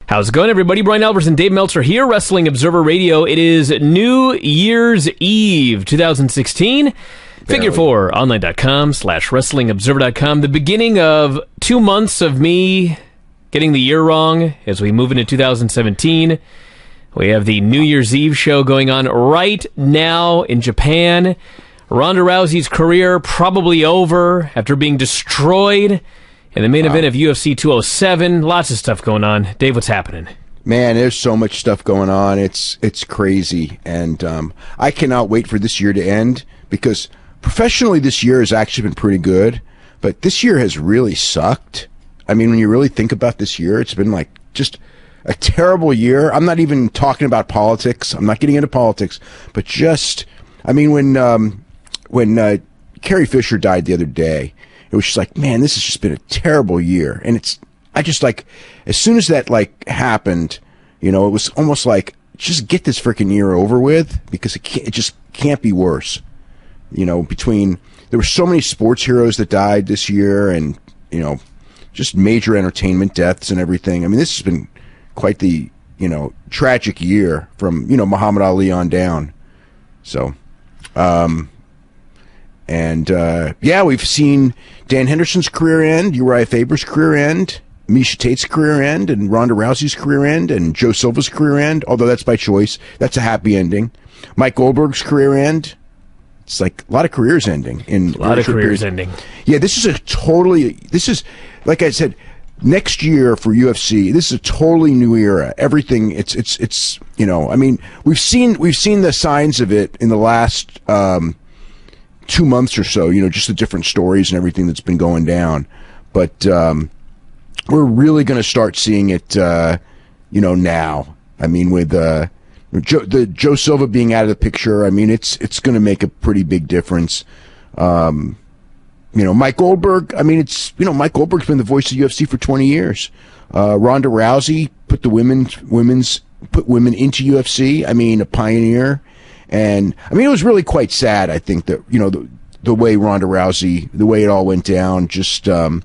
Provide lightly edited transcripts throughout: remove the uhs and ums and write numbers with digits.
How's it going, everybody? Brian Albers and Dave Meltzer here, Wrestling Observer Radio. It is New Year's Eve 2016. Figure4, online.com/WrestlingObserver.com. The beginning of 2 months of me getting the year wrong as we move into 2017. We have the New Year's Eve show going on right now in Japan. Ronda Rousey's career probably over after being destroyed in the main event of UFC 207. Lots of stuff going on. Dave, what's happening? Man, there's so much stuff going on. It's crazy. And I cannot wait for this year to end because professionally this year has actually been pretty good. But this year has really sucked. I mean, when you really think about this year, it's been like just a terrible year. I'm not even talking about politics. I'm not getting into politics. But just, I mean, when Carrie Fisher died the other day, it was just like, man, this has just been a terrible year. And I just like, as soon as that like happened, you know, it was almost like, just get this freaking year over with because it just can't be worse. You know, there were so many sports heroes that died this year and, you know, just major entertainment deaths and everything. I mean, this has been quite the, you know, tragic year from, you know, Muhammad Ali on down. So, yeah, we've seen Dan Henderson's career end, Uriah Faber's career end, Miesha Tate's career end, and Ronda Rousey's career end, and Joe Silva's career end, although that's by choice. That's a happy ending. Mike Goldberg's career end. It's like a lot of careers ending. A lot of careers ending. Yeah, this is, like I said, next year for UFC, this is a totally new era. Everything, it's you know, I mean, we've seen the signs of it in the last 2 months or so, you know, just the different stories and everything that's been going down. But we're really going to start seeing it, you know, now. I mean, with Joe Silva being out of the picture, I mean, it's going to make a pretty big difference. You know, Mike Goldberg, I mean, Mike Goldberg's been the voice of UFC for 20 years. Ronda Rousey put women into UFC. I mean, a pioneer. And I mean, it was really quite sad. I think that, you know, the way Ronda Rousey, the way it all went down, just, you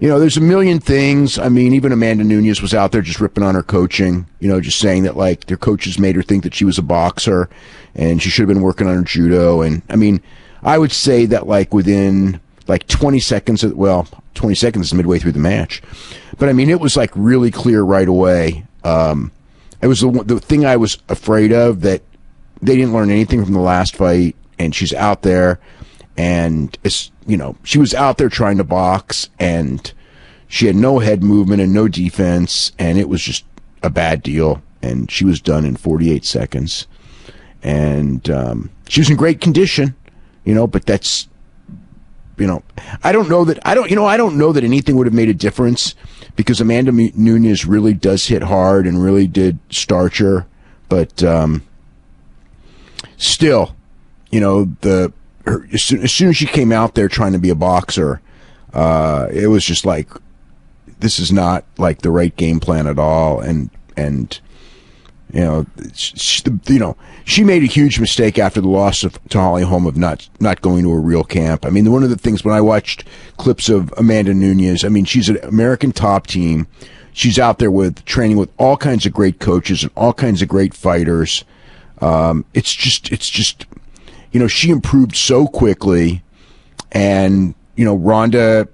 know, there's a million things. I mean, even Amanda Nunes was out there just ripping on her coaching, you know, just saying that like their coaches made her think that she was a boxer and she should have been working on her judo. And I mean, I would say that like within like 20 seconds, 20 seconds is midway through the match. But I mean, it was like really clear right away. It was the thing I was afraid of, that they didn't learn anything from the last fight, and she's out there, and it's, you know, she was out there trying to box, and she had no head movement and no defense, and it was just a bad deal, and she was done in 48 seconds, and she was in great condition, you know, but that's, you know, I don't know that anything would have made a difference, because Amanda Nunes really does hit hard and really did starch her, but still, you know, as soon as she came out there trying to be a boxer, it was just like, this is not like the right game plan at all. And you know, she made a huge mistake after the loss to Holly Holm of not going to a real camp. I mean, one of the things when I watched clips of Amanda Nunes, I mean, she's an American top team. She's out there training with all kinds of great coaches and all kinds of great fighters. It's just, you know, she improved so quickly, and, you know, Ronda,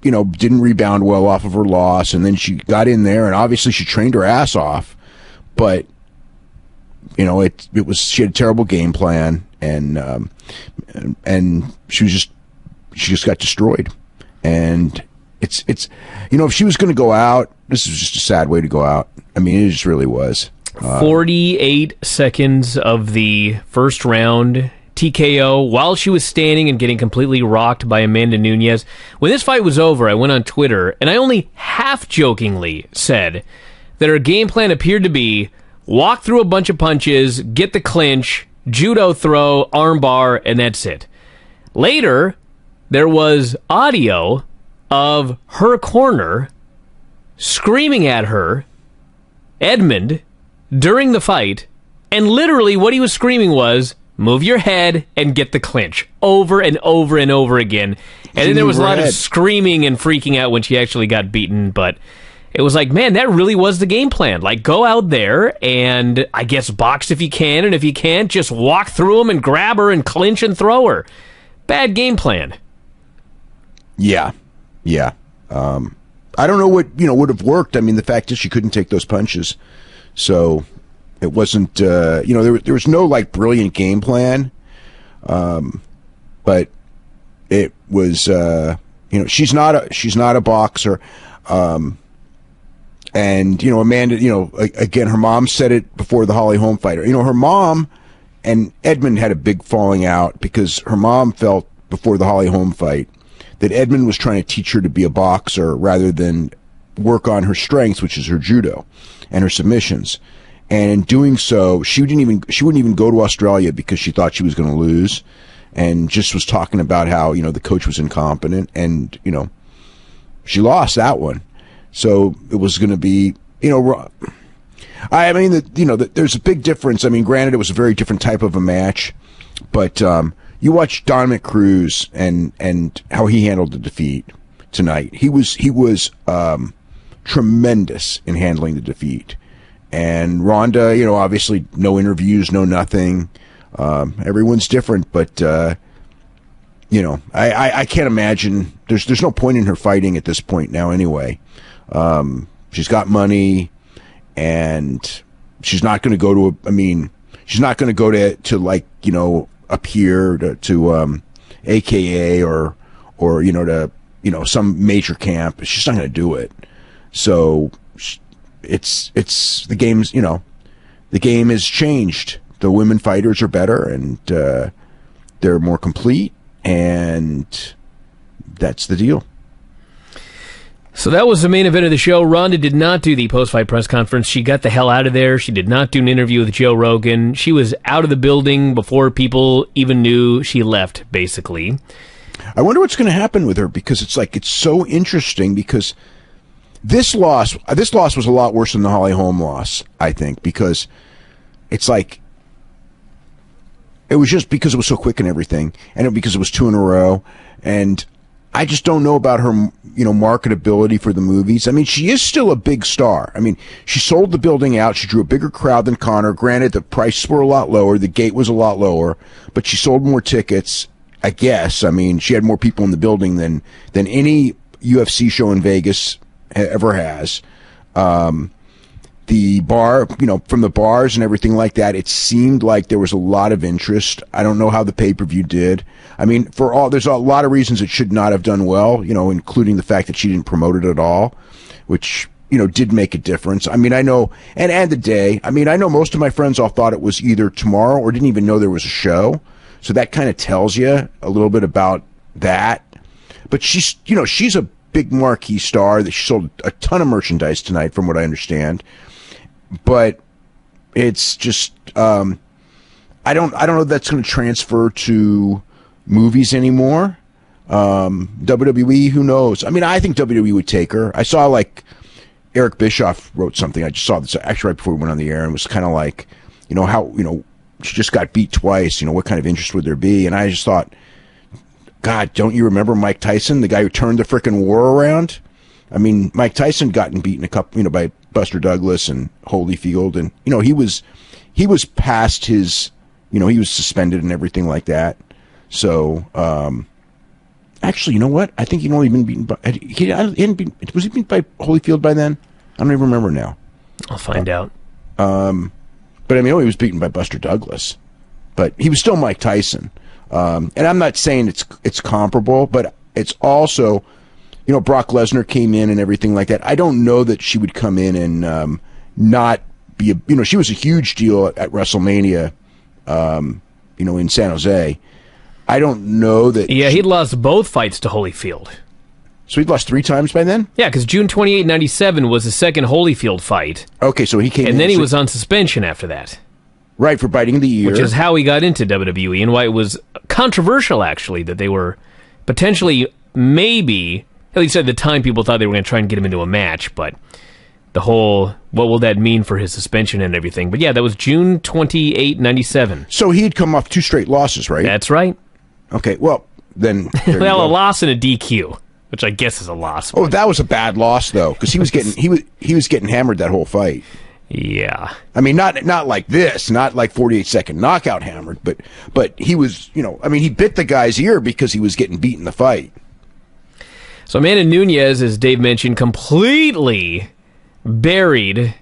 you know, didn't rebound well off of her loss, and then she got in there, and obviously she trained her ass off, but, you know, she had a terrible game plan, and she just got destroyed, and it's, you know, if she was going to go out, this was just a sad way to go out. I mean, it just really was. 48 seconds of the first round, TKO, while she was standing and getting completely rocked by Amanda Nunes. When this fight was over, I went on Twitter, and I only half-jokingly said that her game plan appeared to be walk through a bunch of punches, get the clinch, judo throw, armbar, and that's it. Later, there was audio of her corner screaming at her, Edmund, during the fight, and literally what he was screaming was, move your head and get the clinch, over and over and over again. And then there was a lot of screaming and freaking out when she actually got beaten, but it was like, man, that really was the game plan. Like, go out there and, I guess, box if you can, and if you can't, just walk through them and grab her and clinch and throw her. Bad game plan. Yeah. I don't know what, would have worked. I mean, the fact is she couldn't take those punches. So it wasn't, there was no, like, brilliant game plan. But it was, she's not a boxer. And, Amanda, again, her mom said it before the Holly Holm fight. Her mom and Edmund had a big falling out because her mom felt before the Holly Holm fight that Edmund was trying to teach her to be a boxer rather than work on her strengths, which is her judo and her submissions. And in doing so, she wouldn't even go to Australia because she thought she was going to lose, and just was talking about how, the coach was incompetent, and, she lost that one. So it was going to be, I mean, there's a big difference. I mean, granted, it was a very different type of a match, but you watch Dominic Cruz and how he handled the defeat tonight. He was tremendous in handling the defeat. And Ronda, obviously no interviews, no nothing. Everyone's different, but I can't imagine. There's no point in her fighting at this point now anyway. She's got money, and she's not going to go to she's not going to go to like, up here to AKA or to, some major camp. She's not going to do it. So it's the game's, the game has changed. The women fighters are better, and they're more complete, and that's the deal. So that was the main event of the show. Ronda did not do the post-fight press conference. She got the hell out of there. She did not do an interview with Joe Rogan. She was out of the building before people even knew she left, basically. I wonder what's going to happen with her, because it's so interesting, because this loss was a lot worse than the Holly Holm loss, I think, because it's like, it was just because it was so quick and everything, and because it was 2 in a row, and I just don't know about her, marketability for the movies. I mean, she is still a big star. I mean, she sold the building out. She drew a bigger crowd than Conor. Granted, the prices were a lot lower. The gate was a lot lower, but she sold more tickets, I guess. I mean, she had more people in the building than any UFC show in Vegas ever has. The bar, from the bars and everything like that, it seemed like there was a lot of interest. I don't know how the pay-per-view did. I mean, there's a lot of reasons it should not have done well, including the fact that she didn't promote it at all, which, did make a difference. I mean, I know, and the day, I mean, I know most of my friends all thought it was either tomorrow or didn't even know there was a show. So that kind of tells you a little bit about that. But she's a big marquee star that she sold a ton of merchandise tonight, from what I understand. But it's just, I don't know if that's going to transfer to movies anymore. WWE, who knows? I mean, I think WWE would take her. I saw, like, Eric Bischoff wrote something. I just saw this actually right before we went on the air, and was kind of like, how, she just got beat twice. What kind of interest would there be? And I just thought, God, don't you remember Mike Tyson, the guy who turned the frickin' war around? I mean, Mike Tyson gotten beaten a couple, by Buster Douglas and Holyfield, and he was past his, he was suspended and everything like that. So, actually, you know what? I think he'd only been beaten by was he beaten by Holyfield by then? I don't even remember now. I'll find out. But I mean, he was beaten by Buster Douglas, but he was still Mike Tyson. And I'm not saying it's comparable, but it's also, Brock Lesnar came in and everything like that. I don't know that she would come in and not be she was a huge deal at WrestleMania, in San Jose. I don't know that. Yeah, he'd lost both fights to Holyfield. So he'd lost 3 times by then? Yeah, because June 28, 97 was the second Holyfield fight. Okay, so he came in. And then he was on suspension after that. Right, for biting the ear. Which is how he got into WWE, and why it was controversial, actually, that they were potentially, maybe, at least at the time, people thought they were going to try and get him into a match, but the whole, what will that mean for his suspension and everything? But yeah, that was June 28, 97. So he had come off 2 straight losses, right? That's right. Okay, well, then... Well, a loss and a DQ. which I guess is a loss. Oh, that was a bad loss though, because he was getting hammered that whole fight. Yeah. I mean, not like this, not like 48-second knockout hammered, but he was, he bit the guy's ear because he was getting beat in the fight. So Amanda Nunes, as Dave mentioned, completely buried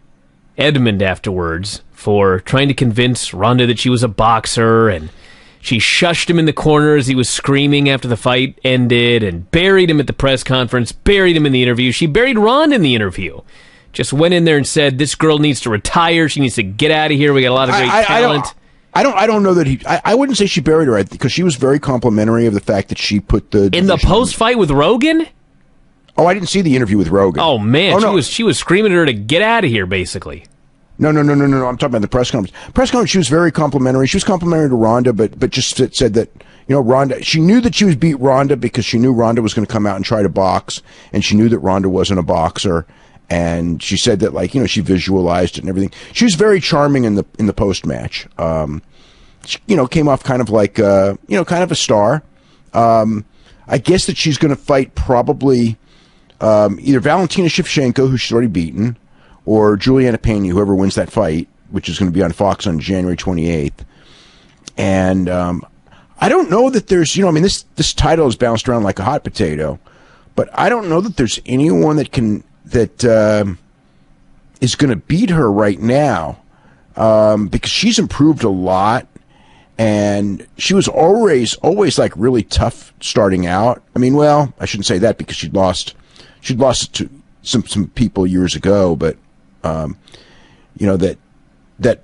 Edmund afterwards for trying to convince Ronda that she was a boxer, and she shushed him in the corner as he was screaming after the fight ended, and buried him at the press conference, buried him in the interview. She buried Ronda in the interview. Just went in there and said, this girl needs to retire. She needs to get out of here. We got a lot of great talent. I don't know that I wouldn't say she buried her, because she was very complimentary of the fact that she put the in the post-fight with Rogan. Oh, I didn't see the interview with Rogan. Oh man, she was screaming at her to get out of here, basically. No. I'm talking about the press conference. Press conference, she was very complimentary. She was complimentary to Ronda, but just said that, Ronda, she knew that she was beat Ronda because she knew Ronda was going to come out and try to box, and she knew that Ronda wasn't a boxer. And she said that, she visualized it and everything. She was very charming in the post match. She, came off kind of like, kind of a star. I guess that she's going to fight probably either Valentina Shevchenko, who she's already beaten, or Juliana Pena, whoever wins that fight, which is going to be on Fox on January 28th. And I don't know that there's, this title is bounced around like a hot potato, but I don't know that there's anyone that is going to beat her right now, because she's improved a lot, and she was always like really tough starting out. I mean, well, I shouldn't say that because she'd lost to some people years ago, but that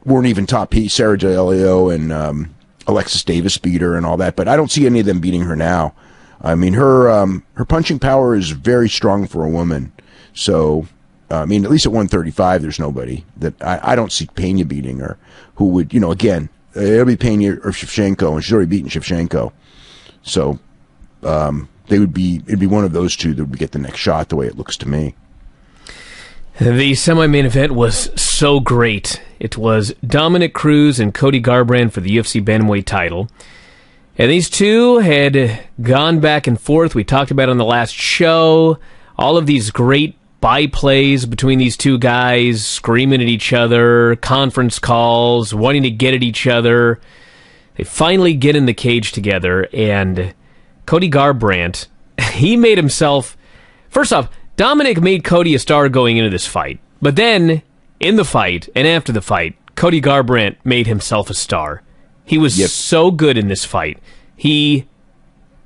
weren't even top P. Sarah D'Aleo and Alexis Davis beat her and all that, but I don't see any of them beating her now. I mean, her punching power is very strong for a woman. So, at least at 135, there's nobody that I don't see Pena beating her, who would, again, it'll be Pena or Shevchenko, and she's already beaten Shevchenko. So, it'd be one of those two that would get the next shot, the way it looks to me. The semi-main event was so great. It was Dominic Cruz and Cody Garbrandt for the UFC Bantamweight title. And these two had gone back and forth. We talked about it on the last show. All of these great byplays between these two guys, screaming at each other, conference calls, wanting to get at each other. They finally get in the cage together, and Cody Garbrandt, he made himself... First off, Dominic made Cody a star going into this fight. But then, in the fight, and after the fight, Cody Garbrandt made himself a star. He was so good in this fight. He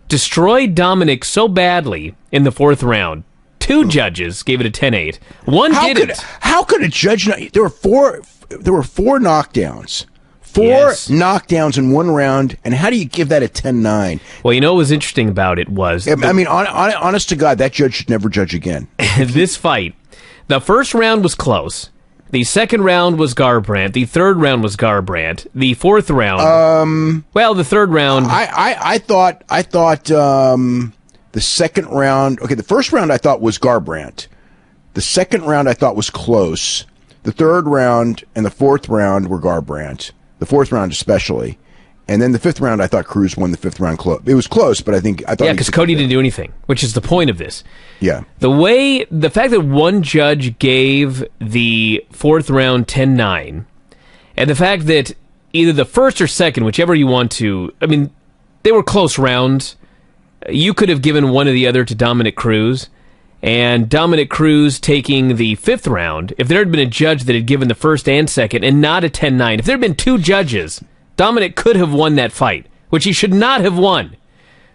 destroyed Dominic so badly in the fourth round. Two judges gave it a 10-8. One didn't. How could a judge not? There were four knockdowns. Knockdowns in one round, and how do you give that a 10-9? Well, what was interesting about it was... honest to God, that judge should never judge again. This fight, the first round was close. The second round was Garbrandt. The third round was Garbrandt. The fourth round... the third round... I thought the second round... Okay, the first round I thought was Garbrandt. The second round I thought was close. The third round and the fourth round were Garbrandt. The fourth round especially. And then the fifth round, I thought Cruz won the fifth round close. It was close, but I thought... Yeah, because Cody didn't do anything, which is the point of this. Yeah. The fact that one judge gave the fourth round 10-9, and the fact that either the first or second, whichever you want to... they were close rounds. You could have given one or the other to Dominic Cruz, and Dominic Cruz taking the fifth round. If there had been a judge that had given the first and second and not a 10-9, if there had been two judges, Dominic could have won that fight, which he should not have won.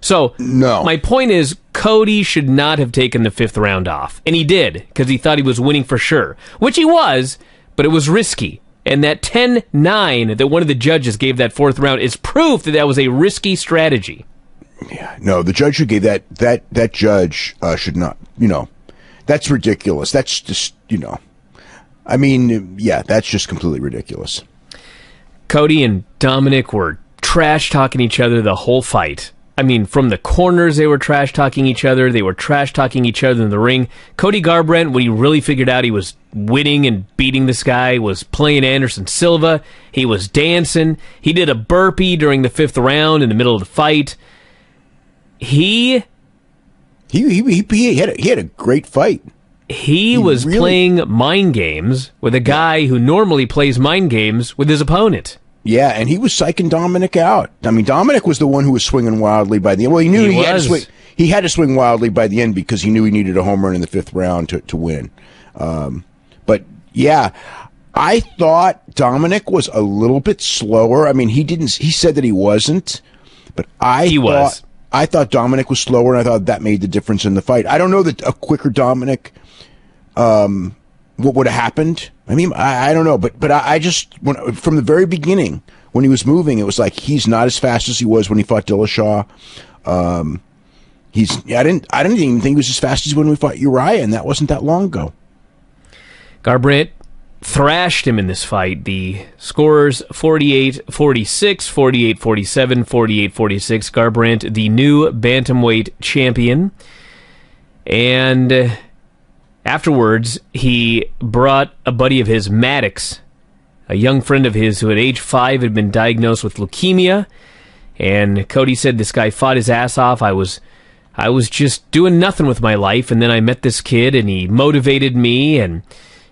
So, no. My point is, Cody should not have taken the fifth round off. And he did, because he thought he was winning for sure. Which he was, but it was risky. And that 10-9 that one of the judges gave that fourth round is proof that that was a risky strategy. Yeah, no, the judge who gave that judge should not, that's ridiculous. That's just, that's just completely ridiculous. Cody and Dominic were trash-talking each other the whole fight. From the corners they were trash-talking each other. They were trash-talking each other in the ring. Cody Garbrandt, when he really figured out he was winning and beating this guy, was playing Anderson Silva. He was dancing. He did a burpee during the fifth round in the middle of the fight. He He had a great fight. He was playing mind games with a guy who normally plays mind games with his opponent. Yeah, and he was psyching Dominic out. I mean, Dominic was the one who was swinging wildly by the end. Well, he knew he had to swing. He had to swing wildly by the end because he knew he needed a home run in the 5th round to win. But yeah, I thought Dominic was a little bit slower. I mean, he said that he wasn't, but I thought Dominic was slower, and I thought that made the difference in the fight. I don't know that a quicker Dominic, what would have happened. I mean, I don't know, but I just, from the very beginning, when he was moving, it was like he's not as fast as he was when he fought Dillashaw. I didn't even think he was as fast as when we fought Uriah, and that wasn't that long ago. Garbrandt thrashed him in this fight. The scores 48-46, 48-47, 48-46. Garbrandt, the new bantamweight champion. And afterwards, he brought a buddy of his, Maddox, a young friend of his who at age 5 had been diagnosed with leukemia. And Cody said this guy fought his ass off. I was just doing nothing with my life, and then I met this kid, and he motivated me,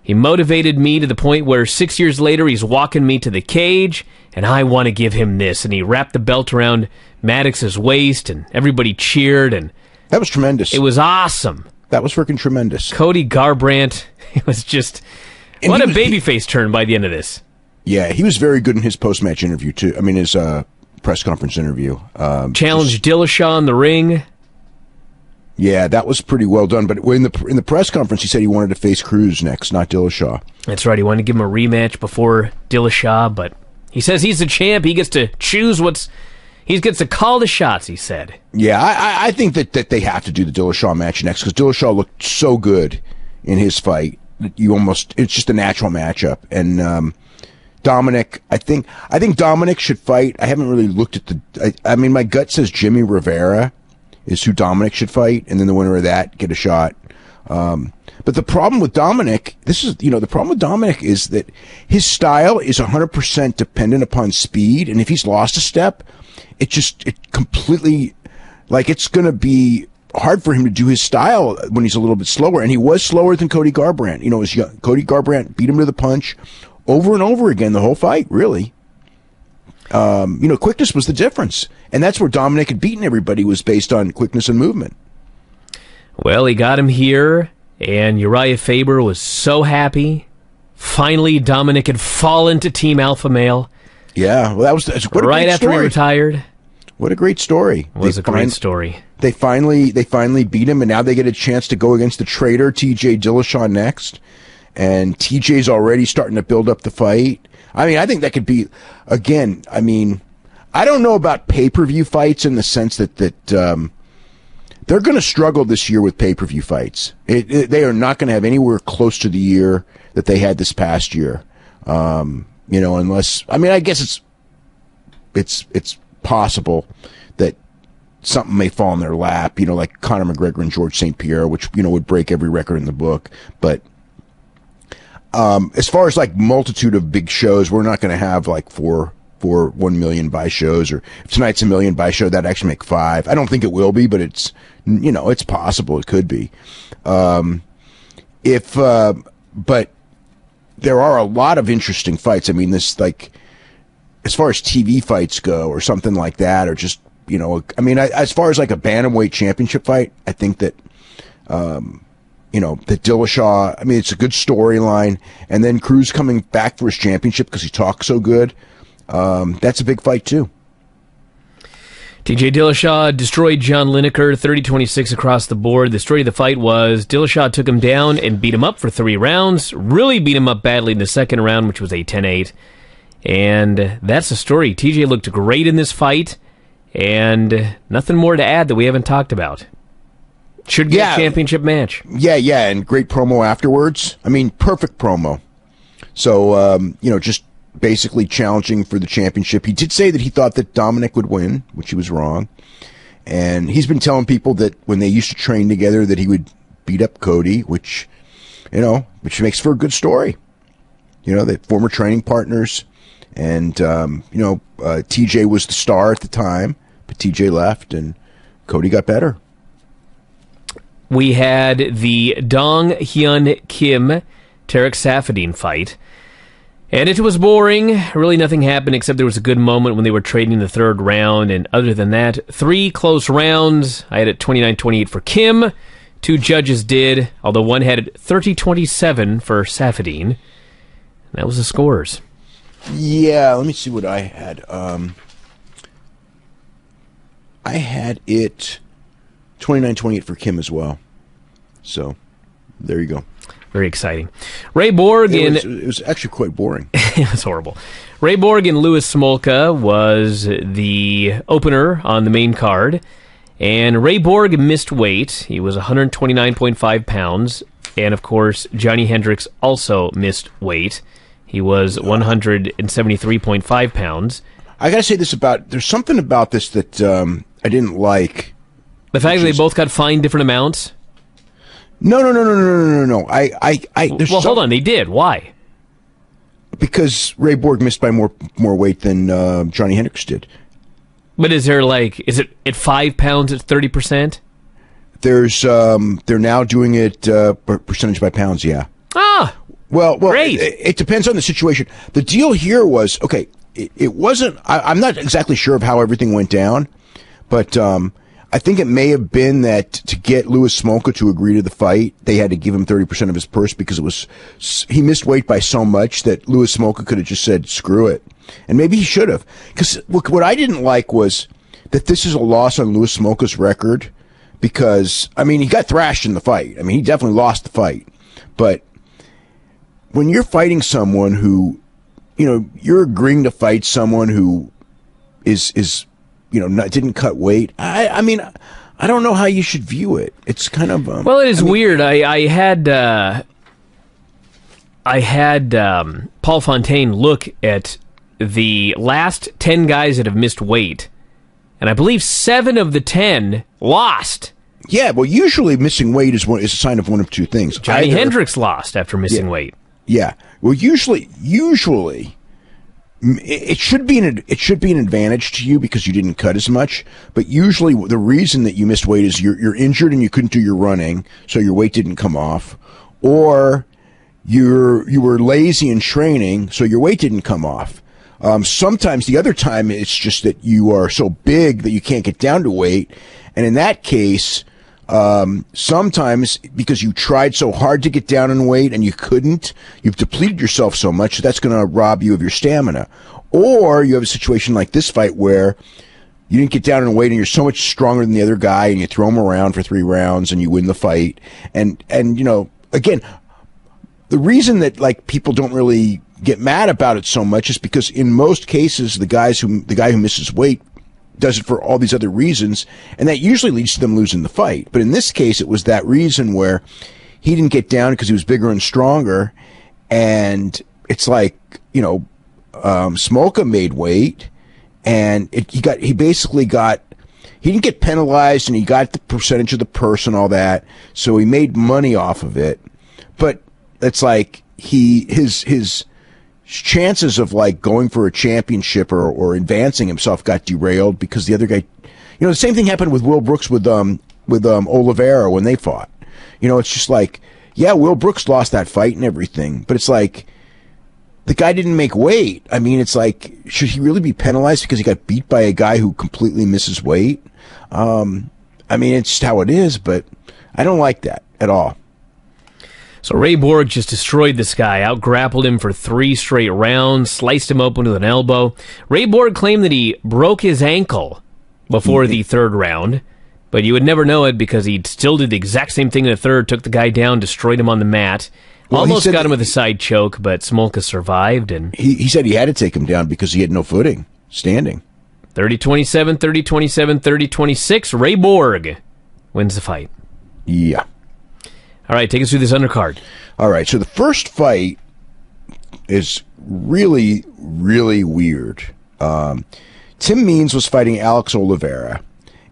to the point where 6 years later he's walking me to the cage, and I want to give him this. And he wrapped the belt around Maddox's waist, and everybody cheered, and that was tremendous. It was awesome. That was freaking tremendous. Cody Garbrandt, it was just, what a babyface turn by the end of this. Yeah, he was very good in his post-match interview, too. I mean, his press conference interview. Challenged Dillashaw in the ring. Yeah, that was pretty well done. But in the press conference, he said he wanted to face Cruz next, not Dillashaw. That's right. He wanted to give him a rematch before Dillashaw, but he says he's the champ. He gets to choose he gets to call the shots, he said. Yeah, I think that they have to do the Dillashaw match next because Dillashaw looked so good in his fight that it's just a natural matchup. And Dominic, I think Dominic should fight. I haven't really looked at I mean, my gut says Jimmy Rivera is who Dominic should fight, and then the winner of that get a shot. But the problem with Dominic, the problem with Dominic is that his style is 100% dependent upon speed, and if he's lost a step, it completely, like, it's going to be hard for him to do his style when he's a little bit slower, and he was slower than Cody Garbrandt. Cody Garbrandt beat him to the punch over and over again the whole fight, really. Quickness was the difference. And that's where Dominic had beaten everybody, was based on quickness and movement. Well, he got him here, and Uriah Faber was so happy. Finally, Dominic had fallen to Team Alpha Male. Yeah, well, that's what right after he retired. What a great story. It was a great story. They finally beat him, and now they get a chance to go against the traitor, TJ Dillashaw, next. And TJ's already starting to build up the fight. I mean, I think that could be, again, I mean, I don't know about pay-per-view fights in the sense that they're going to struggle this year with pay-per-view fights. They are not going to have anywhere close to the year that they had this past year. Unless, I mean, I guess it's possible that something may fall in their lap, like Conor McGregor and George St. Pierre, which, would break every record in the book. But as far as like multitude of big shows, we're not going to have like four 1 million buy shows, or if tonight's a million buy show, that'd actually make 5. I don't think it will be, but it's possible. It could be. But there are a lot of interesting fights. I mean, this, like, as far as TV fights go or something like that, or just, as far as like a bantamweight championship fight, I think that, that Dillashaw, I mean, it's a good storyline. And then Cruz coming back for his championship because he talks so good. That's a big fight, too. TJ Dillashaw destroyed John Lineker 30-26 across the board. The story of the fight was Dillashaw took him down and beat him up for 3 rounds. Really beat him up badly in the second round, which was a 10-8. And that's the story. TJ looked great in this fight, and nothing more to add that we haven't talked about. Should get a championship match. Yeah, and great promo afterwards. I mean, perfect promo. So, just basically challenging for the championship. He did say that he thought that Dominic would win, which he was wrong. And he's been telling people that when they used to train together that he would beat up Cody, which makes for a good story. That former training partners. And, TJ was the star at the time, but TJ left and Cody got better. we had the Dong Hyun Kim Tarek Safadine fight. And it was boring. Really nothing happened except there was a good moment when they were trading the third round. And other than that, 3 close rounds. I had it 29-28 for Kim. 2 judges did, although one had it 30-27 for Safadine. That was the scores. Yeah, let me see what I had. I had it 29-28 for Kim as well. So, there you go. Very exciting. Ray Borg it was actually quite boring. It was horrible. Ray Borg and Louis Smolka was the opener on the main card. And Ray Borg missed weight. He was 129.5 pounds. And, of course, Johnny Hendricks also missed weight. He was 173.5 pounds. I got to say this there's something about this that I didn't like. The fact that they both got fined different amounts? No. Hold on. They did. Why? Because Ray Borg missed by more weight than Johnny Hendricks did. But is it at 5 pounds at 30%? There's they're now doing it percentage by pounds. Yeah. Ah. Well, great. It depends on the situation. The deal here was okay. It wasn't. I'm not exactly sure of how everything went down, but I think it may have been that to get Louis Smolka to agree to the fight, they had to give him 30% of his purse because he missed weight by so much that Louis Smolka could have just said, screw it. And maybe he should have. Because what I didn't like was that this is a loss on Louis Smolka's record because, I mean, he got thrashed in the fight. I mean, he definitely lost the fight. But when you're fighting someone who, you're agreeing to fight someone who is didn't cut weight. I mean, I don't know how you should view it. It's kind of well, it is weird. I had Paul Fontaine look at the last 10 guys that have missed weight, and I believe 7 of the 10 lost. Yeah, well, usually missing weight is a sign of one of two things. Johnny Hendricks lost after missing weight. Yeah. Well, usually. It should be an advantage to you because you didn't cut as much. But usually the reason that you missed weight is you're injured and you couldn't do your running, so your weight didn't come off, or you were lazy in training, so your weight didn't come off. Sometimes the other time it's just that you are so big that you can't get down to weight, and in that case, sometimes because you tried so hard to get down in weight and you couldn't, you've depleted yourself so much that's going to rob you of your stamina. Or you have a situation like this fight where you didn't get down in weight and you're so much stronger than the other guy and you throw him around for 3 rounds and you win the fight. And again, the reason that people don't really get mad about it so much is because in most cases the guy who misses weight does it for all these other reasons, and that usually leads to them losing the fight. But in this case, it was that reason where he didn't get down because he was bigger and stronger, and it's like, Smolka made weight, and he didn't get penalized, and he got the percentage of the purse and all that, so he made money off of it. But it's like his chances of going for a championship or advancing himself got derailed because the other guy, the same thing happened with Will Brooks with Oliveira when they fought. It's just Will Brooks lost that fight and everything, but it's like the guy didn't make weight. I mean, it's like, should he really be penalized because he got beat by a guy who completely misses weight? I mean, it's just how it is, but I don't like that at all. So Ray Borg just destroyed this guy, out-grappled him for 3 straight rounds, sliced him open with an elbow. Ray Borg claimed that he broke his ankle before the third round, but you would never know it because he still did the exact same thing in the third, took the guy down, destroyed him on the mat. Well, almost got him with a side choke, but Smolka survived. And he said he had to take him down because he had no footing, standing. 30-27, 30-27, 30-26. Ray Borg wins the fight. Yeah. All right, take us through this undercard. All right, so the first fight is really, really weird. Tim Means was fighting Alex Oliveira,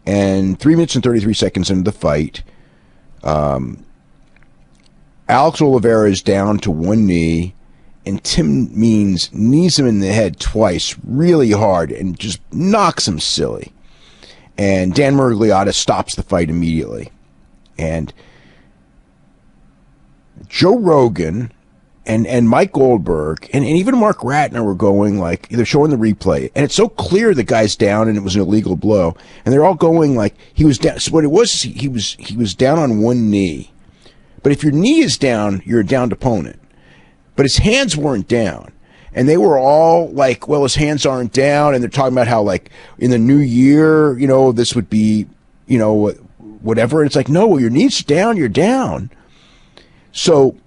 and 3 minutes and 33 seconds into the fight, Alex Oliveira is down to one knee, and Tim Means knees him in the head twice really hard and just knocks him silly. And Dan Miragliotta stops the fight immediately. And Joe Rogan and Mike Goldberg and even Mark Ratner were going, like, they're showing the replay, and it's so clear the guy's down and it was an illegal blow, and they're all going like he was down. So what it was, he was down on one knee, but if your knee is down, you're a downed opponent. But his hands weren't down, and they were all like, well, his hands aren't down, and they're talking about how, like, in the new year, you know, this would be, you know, whatever. And it's like, no, your knee's down, you're down. So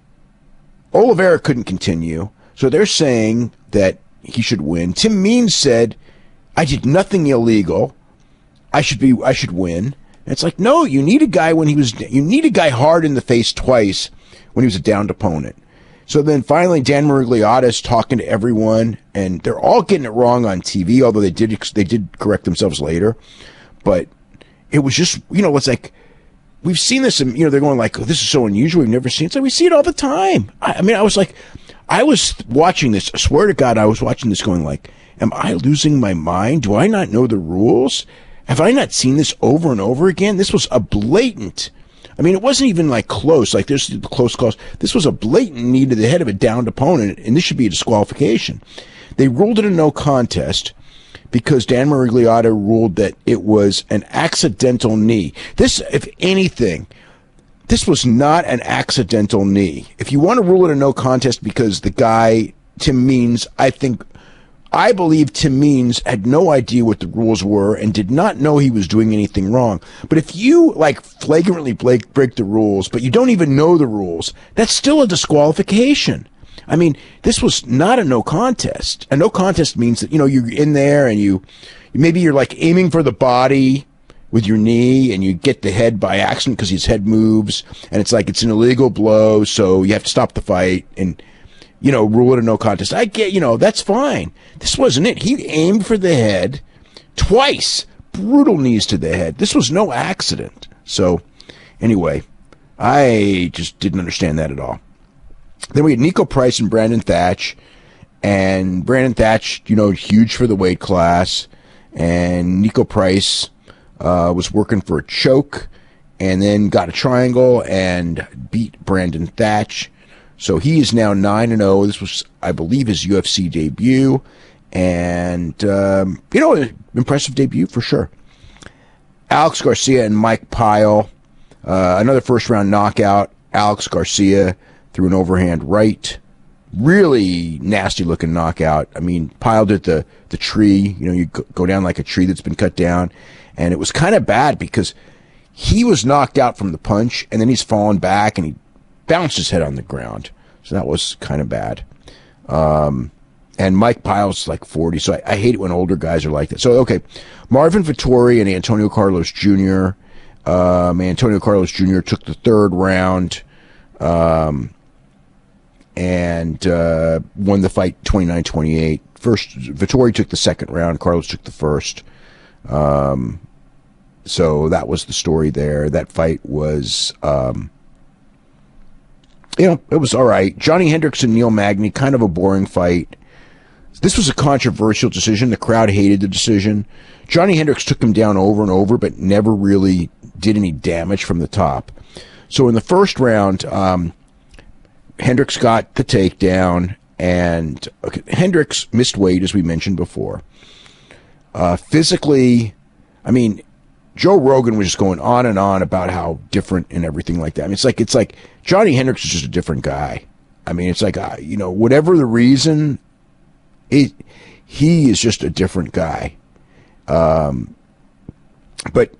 Oliveira couldn't continue, so they're saying that he should win. Tim Means said, I did nothing illegal. I should win. And it's like, no, you need a guy you need a guy hard in the face twice when he was a downed opponent. So then finally Dan Miragliotta's talking to everyone, and they're all getting it wrong on TV, although they did correct themselves later. But it was just, you know, it's like, we've seen this, and, you know, they're going like, oh, this is so unusual, we've never seen it. So we see it all the time. I mean, I was watching this, I swear to God, I was watching this going like, am I losing my mind? Do I not know the rules? Have I not seen this over and over again? This was a blatant, I mean, it wasn't even like close, like there's the close calls. This was a blatant knee to the head of a downed opponent, and this should be a disqualification. They ruled it a no contest because Dan Miragliotta ruled that it was an accidental knee. This, if anything, this was not an accidental knee. If you want to rule it a no contest because the guy, Tim Means, I believe Tim Means had no idea what the rules were and did not know he was doing anything wrong. But if you, like, flagrantly break the rules, but you don't even know the rules, that's still a disqualification. I mean, this was not a no contest. A no contest means that, you know, you're in there and maybe you're like aiming for the body with your knee and you get the head by accident because his head moves, and it's like it's an illegal blow, so you have to stop the fight and, you know, rule it a no contest. I get, you know, that's fine. This wasn't it. He aimed for the head twice. Brutal knees to the head. This was no accident. So, anyway, I just didn't understand that at all. Then we had Nico Price and Brandon Thatch. And Brandon Thatch, you know, huge for the weight class. And Nico Price was working for a choke and then got a triangle and beat Brandon Thatch. So he is now 9-0. This was, I believe, his UFC debut. And, you know, impressive debut for sure. Alex Garcia and Mike Pyle. Another first-round knockout. Alex Garcia threw an overhand right. Really nasty-looking knockout. I mean, Pyle did the tree. You know, you go down like a tree that's been cut down. And it was kind of bad because he was knocked out from the punch, and then he's fallen back, and he bounced his head on the ground. So that was kind of bad. And Mike Pyle's like 40, so I hate it when older guys are like that. So, okay, Marvin Vettori and Antonio Carlos Jr. Antonio Carlos Jr. took the third round and won the fight 29-28. First, Vettori took the second round. Carlos took the first. So that was the story there. That fight was, you know, it was all right. Johnny Hendricks and Neil Magny, kind of a boring fight. This was a controversial decision. The crowd hated the decision. Johnny Hendricks took him down over and over, but never really did any damage from the top. So in the first round, Hendricks got the takedown, and Hendricks missed weight, as we mentioned before. Physically, I mean, Joe Rogan was just going on and on about how different and everything like that. I mean, it's like Johnny Hendricks is just a different guy. I mean, it's like, you know, whatever the reason, he is just a different guy. But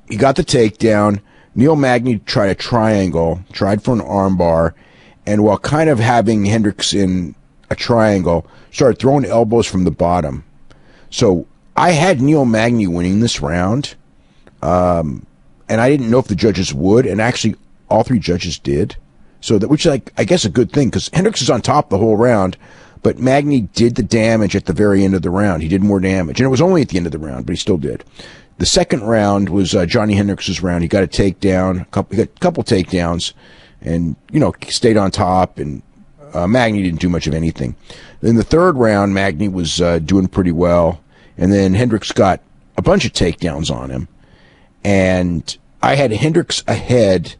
he got the takedown. Neil Magny tried a triangle, tried for an armbar, and while kind of having Hendricks in a triangle, started throwing elbows from the bottom. So I had Neil Magny winning this round. And I didn't know if the judges would, and actually all three judges did. So that, which is, like, I guess a good thing, because Hendricks is on top the whole round, but Magny did the damage at the very end of the round. He did more damage, and it was only at the end of the round, but he still did. The second round was Johnny Hendricks' round. He got a takedown, he got a couple takedowns, and, you know, stayed on top, and Magny didn't do much of anything. Then the third round, Magny was doing pretty well, and then Hendricks got a bunch of takedowns on him. And I had Hendricks ahead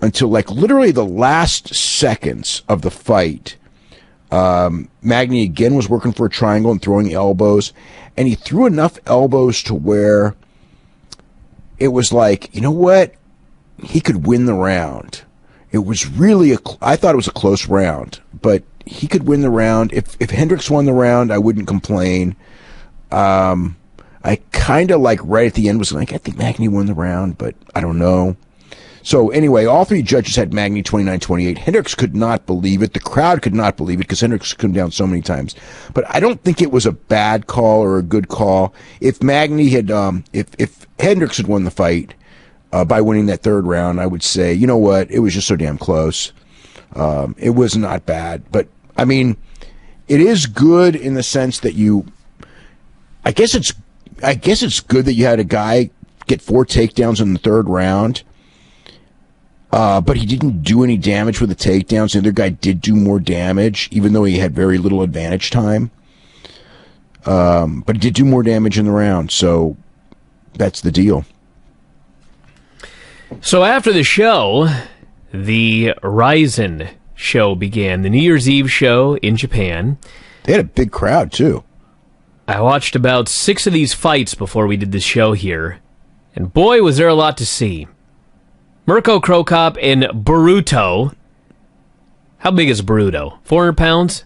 until like literally the last seconds of the fight. Magny again was working for a triangle and throwing elbows, and he threw enough elbows to where it was like, you know what? He could win the round. It was really I thought it was a close round, but he could win the round. If Hendricks won the round, I wouldn't complain. I kind of like right at the end was like, I think Magny won the round, but I don't know. So anyway, all three judges had Magny 29-28. Hendricks could not believe it. The crowd could not believe it because Hendricks come down so many times. But I don't think it was a bad call or a good call. If Magny had, if Hendricks had won the fight by winning that third round, I would say, you know what? It was just so damn close. It was not bad. But I mean, it is good in the sense that I guess it's good that you had a guy get 4 takedowns in the third round. But he didn't do any damage with the takedowns. The other guy did do more damage, even though he had very little advantage time. But he did do more damage in the round, so that's the deal. So after the show, the RIZIN show began, the New Year's Eve show in Japan. They had a big crowd, too. I watched about 6 of these fights before we did the show here, and boy, was there a lot to see. Mirko Cro Cop and Baruto. How big is Baruto? 400 pounds?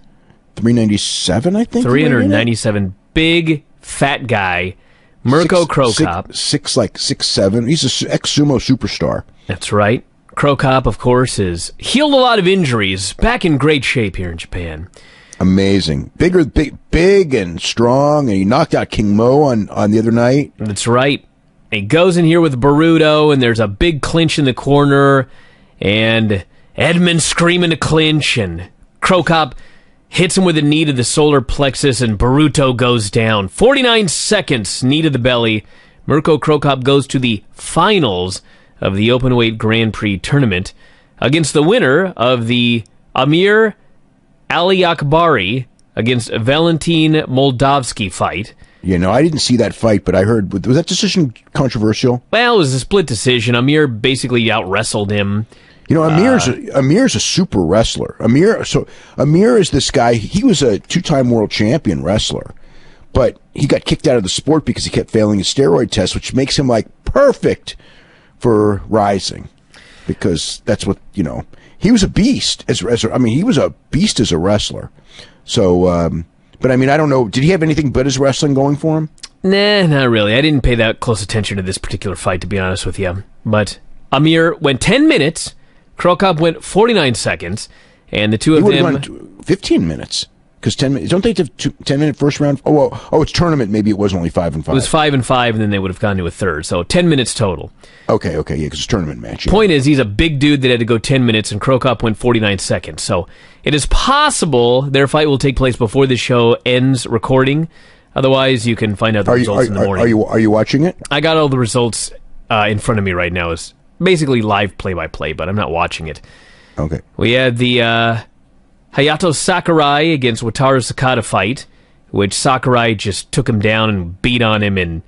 397, I think. 397. Big, fat guy. Mirko Cro Cop. 6'7". He's an ex-sumo superstar. That's right. Cro Cop, of course, has healed a lot of injuries. Back in great shape here in Japan. Amazing. Big and strong, and he knocked out King Mo on the other night. That's right. He goes in here with Baruto, and there's a big clinch in the corner, and Edmund screaming to clinch, and Cro Cop hits him with a knee to the solar plexus, and Baruto goes down. 49 seconds, knee to the belly. Mirko Cro Cop goes to the finals of the Openweight Grand Prix tournament against the winner of the Amir Aliakbari against Valentin Moldavsky fight. You know, I didn't see that fight, but I heard, was that decision controversial? Well, it was a split decision. Amir basically out-wrestled him. You know, Amir's a super wrestler. Amir is this guy, he was a 2-time world champion wrestler, but he got kicked out of the sport because he kept failing his steroid test, which makes him, like, perfect for rising. Because that's what, you know, he was a beast. He was a beast as a wrestler. So, but I mean, I don't know. Did he have anything but his wrestling going for him? Nah, not really. I didn't pay that close attention to this particular fight, to be honest with you. But Amir went 10 minutes. Cro Cop went 49 seconds. And the two of them... He would have gone 15 minutes. Because 10 minutes... Don't they have 10-minute first round? Oh, it's tournament. Maybe it was only 5 and 5. It was 5 and 5, and then they would have gone to a third. So 10 minutes total. Okay, yeah, because it's a tournament match. Yeah. Point is, he's a big dude that had to go 10 minutes, and Cro Cop went 49 seconds. So it is possible their fight will take place before the show ends recording. Otherwise, you can find out the results in the morning. Are you watching it? I got all the results in front of me right now. It's basically live play-by-play, but I'm not watching it. Okay. We had the Hayato Sakurai against Wataru Sakata fight, which Sakurai just took him down and beat on him in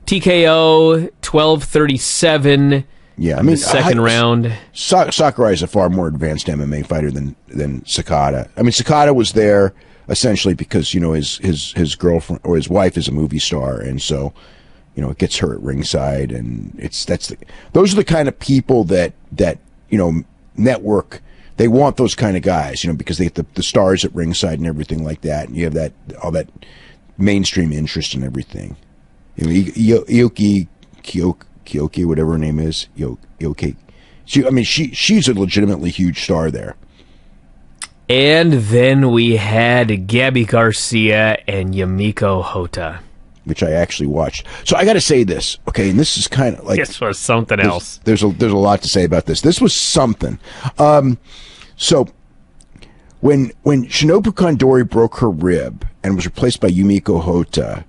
TKO 12:37. Yeah, I mean, the second round. Sakurai is a far more advanced MMA fighter than Sakata. I mean, Sakata was there essentially because, you know, his girlfriend or his wife is a movie star, and so, you know, it gets her at ringside, and those are the kind of people that you know, network. They want those kind of guys, you know, because they get the stars at ringside and everything like that, and you have all that mainstream interest and everything. You know, Ioki Kyoki, whatever her name is, Yoki. She's a legitimately huge star there. And then we had Gabby Garcia and Yumiko Hota, which I actually watched. So I got to say this, okay? And this is kind of like this was something else. There's a lot to say about this. This was something. So when Shinobu Kondori broke her rib and was replaced by Yumiko Hota,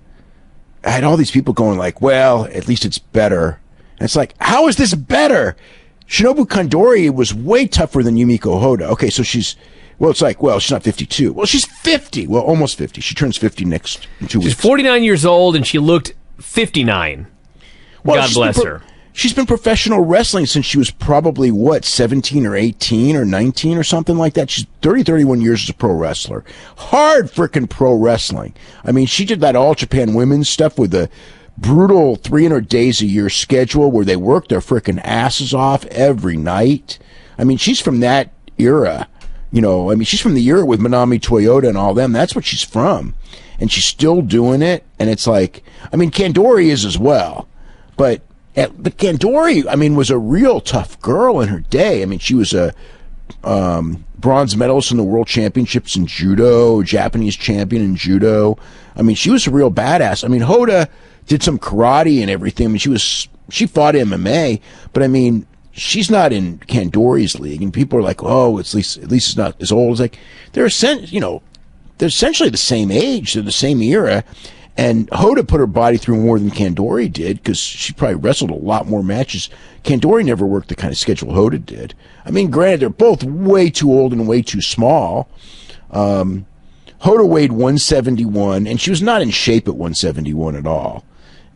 I had all these people going like, well, at least it's better. And it's like, how is this better? Shinobu Kondori was way tougher than Yumiko Hota. Okay, so she's not 52. Well, she's 50. Well, almost 50. She turns 50 next in 2 weeks. She's 49 years old, and she looked 59. God bless her. she's been professional wrestling since she was probably, 17 or 18 or 19 or something like that. She's 31 years as a pro wrestler. Hard frickin' pro wrestling. I mean, she did that All Japan women's stuff with the brutal 300 days a year schedule where they work their frickin' asses off every night. I mean, she's from that era. She's from the era with Manami Toyota and all them. That's what she's from. And she's still doing it. And it's like, Kandori is as well. But Kandori, was a real tough girl in her day. She was a bronze medalist in the world championships in judo, Japanese champion in judo. She was a real badass. Hoda did some karate and everything. She fought MMA, but she's not in Kandori's league. And people are like, oh, at least it's not as old. It's like they're essentially the same age. They're the same era. And Hoda put her body through more than Kandori did because she probably wrestled a lot more matches. Kandori never worked the kind of schedule Hoda did. Granted, they're both way too old and way too small. Hoda weighed 171, and she was not in shape at 171 at all.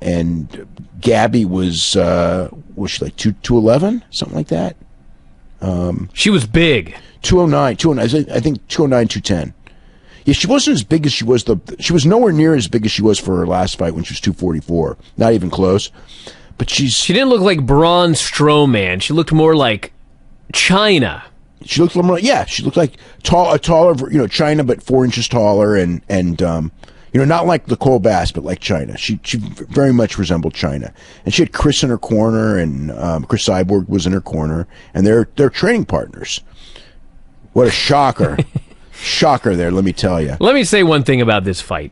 And Gabby was she like 211, something like that? She was big. 209, I think 209, 210. Yeah, she wasn't as big as she was. She was nowhere near as big as she was for her last fight when she was 244. Not even close. But she didn't look like Braun Strowman. She looked more like China. She looked more, she looked like a taller, China, but 4 inches taller, and not like Nicole Bass, but like China. She very much resembled China, and she had Chris in her corner, and Chris Cyborg was in her corner, and they're training partners. What a shocker! Shocker there, let me tell you. Let me say one thing about this fight.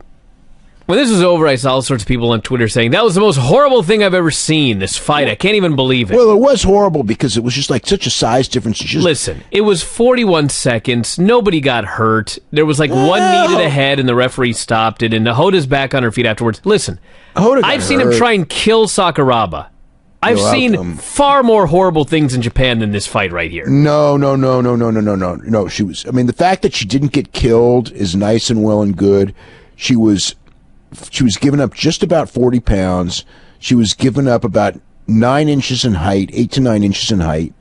When this was over, I saw all sorts of people on Twitter saying, that was the most horrible thing I've ever seen, this fight. I can't even believe it. Well, it was horrible because it was just like such a size difference. Listen, it was 41 seconds. Nobody got hurt. There was like one knee to the head, and the referee stopped it, and Hoda's back on her feet afterwards. Listen, I've seen him try and kill Sakuraba. I've seen far more horrible things in Japan than this fight right here. No. She was. The fact that she didn't get killed is nice and well and good. She was giving up just about 40 pounds. She was giving up about 9 inches in height, 8 to 9 inches in height.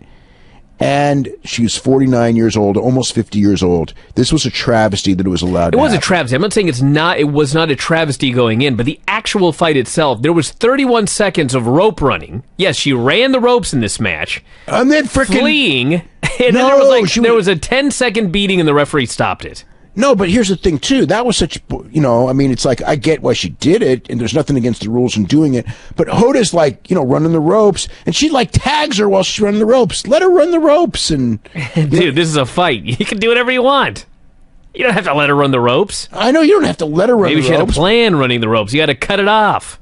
And she was 49 years old, almost 50 years old. This was a travesty that it was allowed to happen. It was a travesty. I'm not saying it was not a travesty going in, but the actual fight itself, there was 31 seconds of rope running. Yes, she ran the ropes in this match. And then freaking fleeing. And then there was a 10-second beating, and the referee stopped it. No, but here's the thing, too. That was such, it's like, I get why she did it, and there's nothing against the rules in doing it. But Hoda's like, running the ropes, and she like tags her while she's running the ropes. Let her run the ropes. And dude, this is a fight. You can do whatever you want. You don't have to let her run the ropes. I know, you don't have to let her run the ropes. Maybe she had a plan running the ropes. You got to cut it off.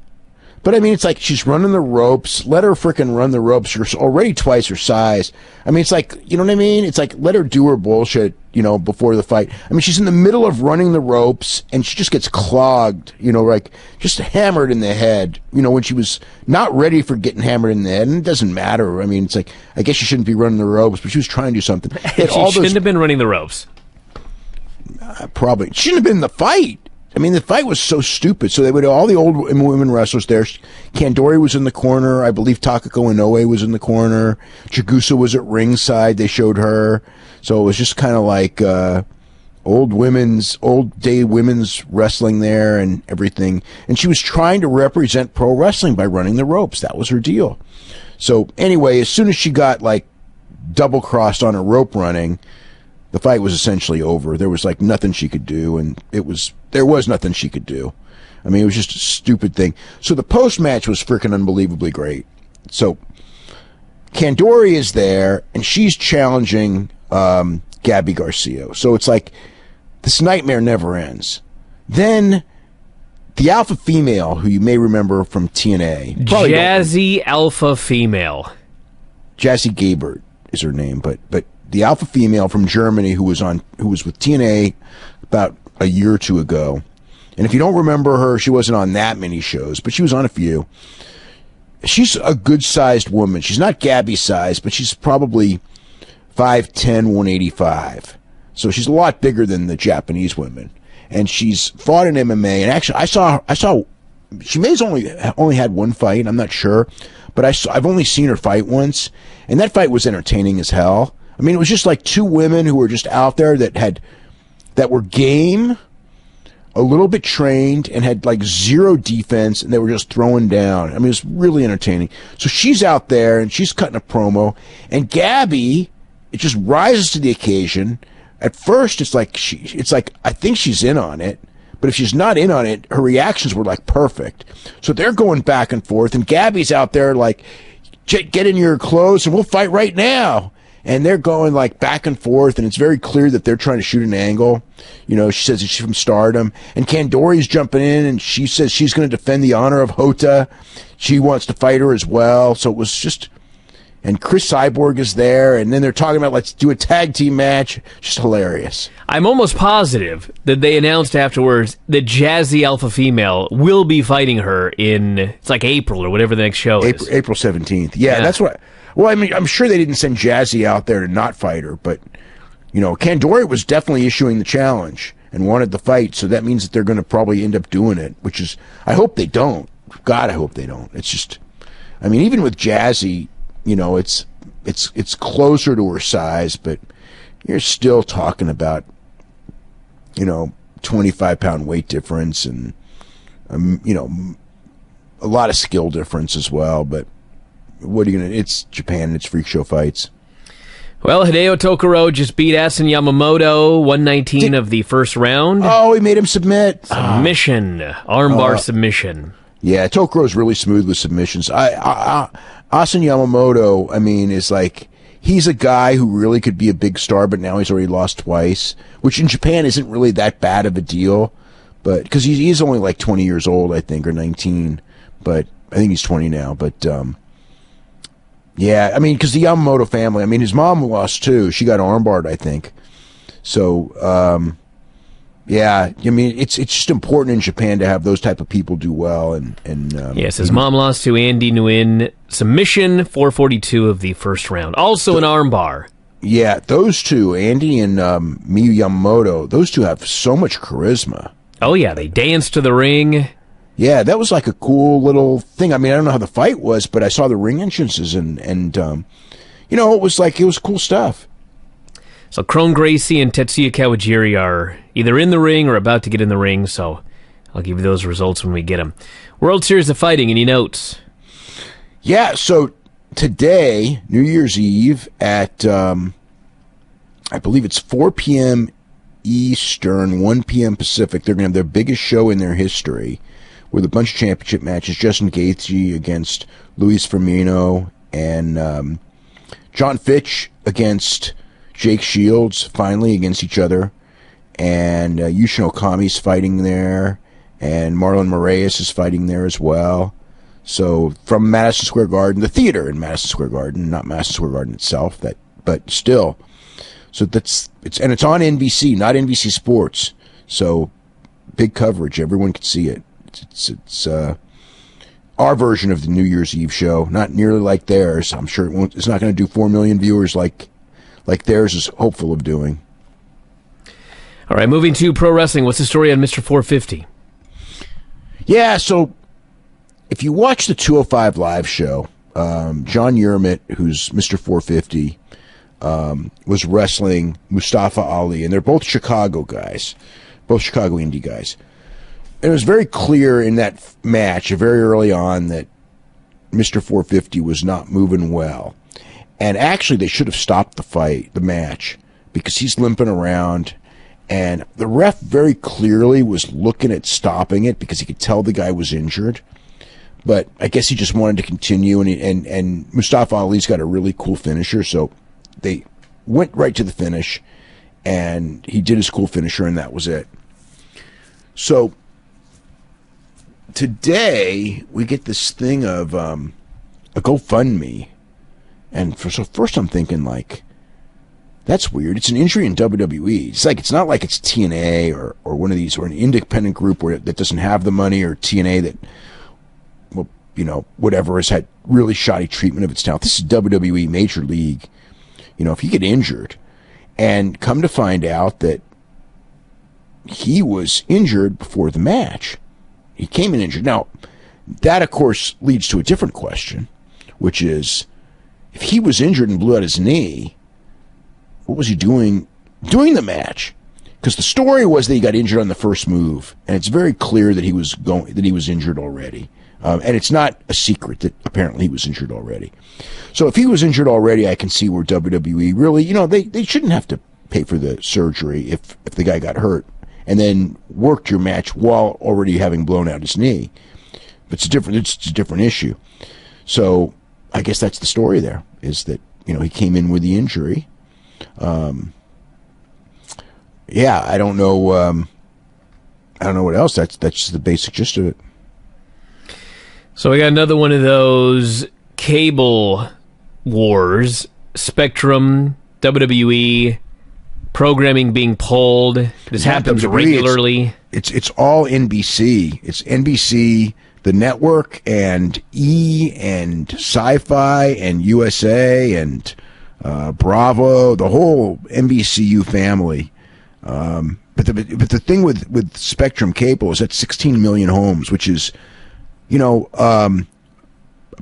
But it's like she's running the ropes. Let her frickin' run the ropes. You're already twice her size. It's like, you know what I mean? It's like, let her do her bullshit, before the fight. She's in the middle of running the ropes, and she just gets clogged, like, just hammered in the head, when she was not ready for getting hammered in the head. And it doesn't matter. It's like, I guess she shouldn't be running the ropes, but she was trying to do something. She shouldn't have been running the ropes. Probably. She shouldn't have been in the fight. The fight was so stupid. So they would all the old women wrestlers there. Kandori was in the corner. I believe Takako Inoue was in the corner. Chigusa was at ringside. They showed her. So it was just kind of like old day women's wrestling there and everything. And she was trying to represent pro wrestling by running the ropes. That was her deal. So anyway, as soon as she got like double crossed on her rope running, the fight was essentially over. There was like nothing she could do, and there was nothing she could do. It was just a stupid thing. So the post-match was freaking unbelievably great. So Kandori is there, and she's challenging Gabby Garcia. So it's like this nightmare never ends. Then the alpha female, who you may remember from TNA. Jazzy alpha female. Jazzy Gabert is her name, but the alpha female from Germany who was with TNA about a year or two ago. And if you don't remember her, she wasn't on that many shows, but she was on a few. She's a good-sized woman. She's not Gabby's size, but she's probably 5'10", 185. So she's a lot bigger than the Japanese women. And she's fought in MMA. And actually, I saw she may have only had one fight. I'm not sure, but I've only seen her fight once, and that fight was entertaining as hell. I mean, it was just like two women who were just out there that were game, a little bit trained, and had like zero defense, and they were just throwing down. I mean, it was really entertaining. So she's out there, and she's cutting a promo, and Gabby, it just rises to the occasion. At first, it's like I think she's in on it, but if she's not in on it, her reactions were like perfect. So they're going back and forth, and Gabby's out there like, get in your clothes, and we'll fight right now. And they're going like back and forth, and it's very clear that they're trying to shoot an angle. You know, she says that she's from Stardom, and Kandori's jumping in, and she says she's going to defend the honor of Hota. She wants to fight her as well. So it was just, and Chris Cyborg is there, and then they're talking about let's do a tag team match. Just hilarious. I'm almost positive that they announced afterwards that Jazzy Alpha Female will be fighting her in, it's like April or whatever the next show is. April 17th. Yeah, that's what. Well, I mean, I'm sure they didn't send Jazzy out there to not fight her, but, you know, Kandori was definitely issuing the challenge and wanted the fight, so that means that they're going to probably end up doing it, which is, I hope they don't. God, I hope they don't. It's just, I mean, even with Jazzy, you know, it's closer to her size, but you're still talking about, you know, 25-pound weight difference and, you know, a lot of skill difference as well, but what are you gonna? It's Japan and it's freak show fights. Well, Hideo Tokoro just beat Asen Yamamoto 119 of the first round. Oh, he made him submit. Submission, armbar submission. Yeah, Tokoro's really smooth with submissions. Asen Yamamoto, I mean, is like, he's a guy who really could be a big star, but now he's already lost twice, which in Japan isn't really that bad of a deal, but because he's only like 20 years old, I think, or 19, but I think he's 20 now, but yeah, I mean, because the Yamamoto family, I mean, his mom lost too. She got armbarred, I think. So, yeah, I mean, it's just important in Japan to have those type of people do well. And yes, his mom lost to Andy Nguyen, submission, 442 of the first round. Also an armbar. Yeah, those two, Andy and Miyu Yamamoto, those two have so much charisma. Oh yeah, they danced to the ring. Yeah, that was like a cool little thing. I mean, I don't know how the fight was, but I saw the ring entrances and you know, it was cool stuff. So Kron Gracie and Tetsuya Kawajiri are either in the ring or about to get in the ring, so I'll give you those results when we get them. World Series of Fighting, any notes? Yeah, so today, New Year's Eve at, I believe it's 4 p.m. Eastern, 1 p.m. Pacific, they're going to have their biggest show in their history, with a bunch of championship matches. Justin Gaethje against Luis Firmino, and John Fitch against Jake Shields, finally against each other. And Yushin Okami's fighting there, and Marlon Moraes is fighting there as well. So from Madison Square Garden, the theater in Madison Square Garden, not Madison Square Garden itself, but still. So it's on NBC, not NBC Sports. So big coverage, everyone can see it. It's our version of the New Year's Eve show, not nearly like theirs. I'm sure it's not going to do 4 million viewers like theirs is hopeful of doing. All right, moving to pro wrestling. What's the story on Mr. 450? Yeah, so if you watch the 205 Live show, John Yermit, who's Mr. 450, was wrestling Mustafa Ali, and they're both Chicago guys, both Chicago indie guys. And it was very clear in that match, very early on, that Mr. 450 was not moving well. And actually, they should have stopped the match, because he's limping around. And the ref very clearly was looking at stopping it, because he could tell the guy was injured. But I guess he just wanted to continue, and Mustafa Ali's got a really cool finisher, so they went right to the finish, and he did his cool finisher, and that was it. So today, we get this thing of a GoFundMe. And so first I'm thinking, like, that's weird. It's an injury in WWE. It's not like it's TNA or one of these, or an independent group that doesn't have the money, or TNA that, well, you know, whatever, has had really shoddy treatment of its talent. This is WWE Major League. You know, if you get injured, and come to find out that he was injured before the match. He came in injured. Now, that, of course, leads to a different question, which is, if he was injured and blew out his knee, what was he doing the match? Because the story was that he got injured on the first move, and it's very clear that he was injured already. And it's not a secret that apparently he was injured already. So if he was injured already, I can see where WWE really, they shouldn't have to pay for the surgery if the guy got hurt and then worked your match while already having blown out his knee. It's a different issue. So I guess that's the story there, is that, he came in with the injury. Yeah, I don't know what else. That's just the basic gist of it. So we got another one of those cable wars. Spectrum, WWE, programming being pulled. This happens regularly. It's all NBC. It's NBC, the network, and E, and Sci-Fi, and USA, and Bravo, the whole NBCU family. But the thing with Spectrum Cable is that 16 million homes, which is,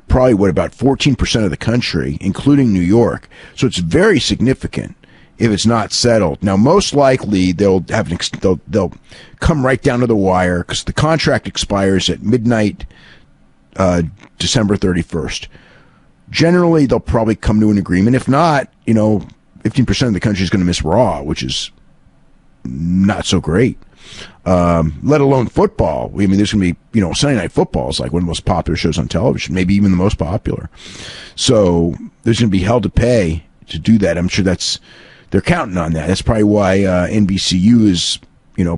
probably about 14% of the country, including New York. So it's very significant if it's not settled. Now, most likely they'll come right down to the wire because the contract expires at midnight, December 31st. Generally, they'll probably come to an agreement. If not, 15% of the country is going to miss Raw, which is not so great. Let alone football. I mean, there's going to be, Sunday Night Football is like one of the most popular shows on television, maybe even the most popular. So there's going to be hell to pay to do that. I'm sure they're counting on that. That's probably why NBCU is,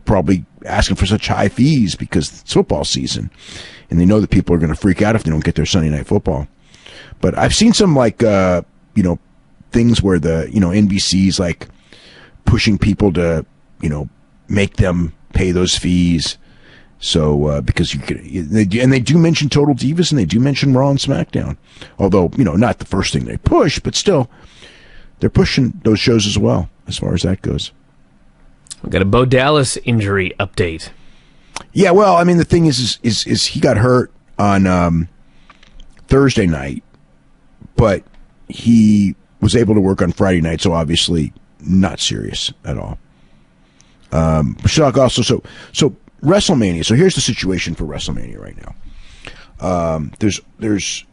probably asking for such high fees, because it's football season, and they know that people are going to freak out if they don't get their Sunday Night Football. But I've seen some things where the NBC's like pushing people to make them pay those fees. So because they do mention Total Divas, and they do mention Raw and SmackDown, although not the first thing they push, but still they're pushing those shows as well as far as that goes. We've got a Bo Dallas injury update. Yeah, well, I mean, the thing is he got hurt on Thursday night, but he was able to work on Friday night, so obviously not serious at all. Shock also, so WrestleMania. So here's the situation for WrestleMania right now. There's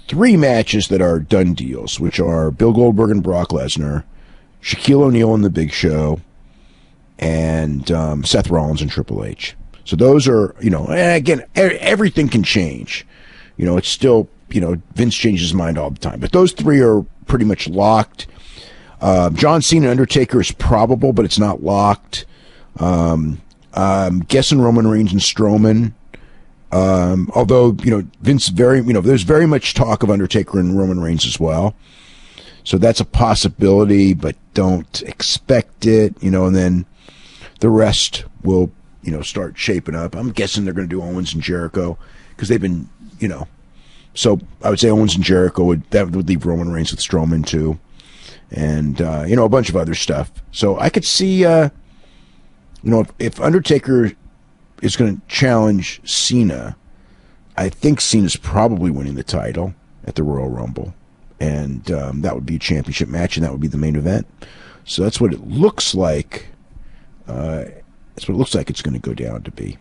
3 matches that are done deals, which are Bill Goldberg and Brock Lesnar, Shaquille O'Neal and The Big Show, and Seth Rollins and Triple H. So those are, and again, everything can change. It's still, Vince changes his mind all the time. But those 3 are pretty much locked. John Cena and Undertaker is probable, but it's not locked. I'm guessing Roman Reigns and Strowman. Although, Vince there's very much talk of Undertaker and Roman Reigns as well. So that's a possibility, but don't expect it, and then the rest will, start shaping up. I'm guessing they're going to do Owens and Jericho because they've been, so I would say Owens and Jericho would leave Roman Reigns with Strowman too. And, a bunch of other stuff. So I could see, if Undertaker is going to challenge Cena, I think Cena's probably winning the title at the Royal Rumble. And that would be a championship match, and that would be the main event. So that's what it looks like. That's what it looks like it's going to go down to be.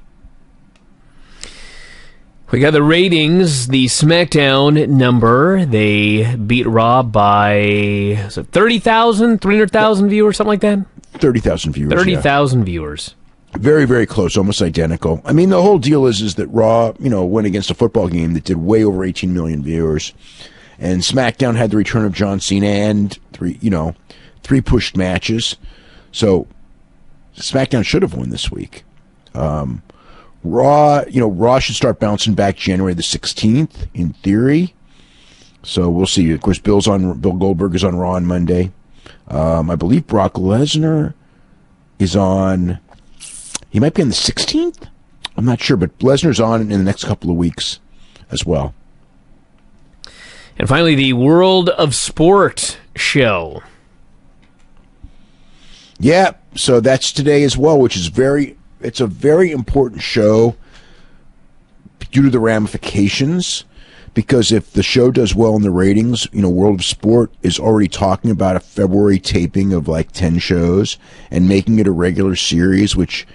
We got the ratings, the SmackDown number. They beat Raw by 30,000, 300,000 viewers, something like that? 30,000 viewers. 30,000 viewers. Very, very close, almost identical. I mean, the whole deal is that Raw, went against a football game that did way over 18 million viewers. And SmackDown had the return of John Cena and 3 pushed matches. So SmackDown should have won this week. Raw should start bouncing back January the 16th, in theory. So we'll see. Of course, Bill Goldberg is on Raw on Monday. I believe Brock Lesnar is on, he might be on the 16th? I'm not sure, but Lesnar's on in the next couple of weeks as well. And finally, the World of Sport show. Yeah, so that's today as well, which is it's a very important show. due to the ramifications. Because if the show does well in the ratings, World of Sport is already talking about a February taping of like 10 shows and making it a regular series, which,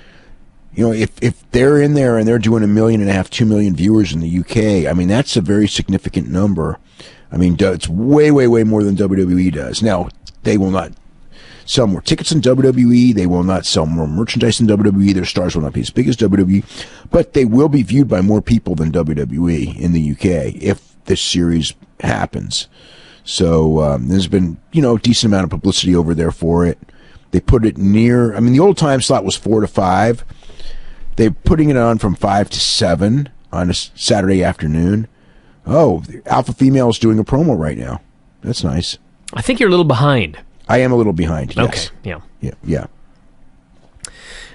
if they're in there and they're doing 1.5 million, 2 million viewers in the UK, I mean, that's a very significant number. I mean, it's way, way, way more than WWE does. Now, they will not sell more tickets in WWE. They will not sell more merchandise in WWE. Their stars will not be as big as WWE, but they will be viewed by more people than WWE in the UK if this series happens. So there's been, a decent amount of publicity over there for it. They put it near, the old time slot was 4 to 5. They're putting it on from 5 to 7 on a Saturday afternoon. Oh, the Alpha Female is doing a promo right now. That's nice. I think you're a little behind. I am a little behind, yes. Okay, Yeah. All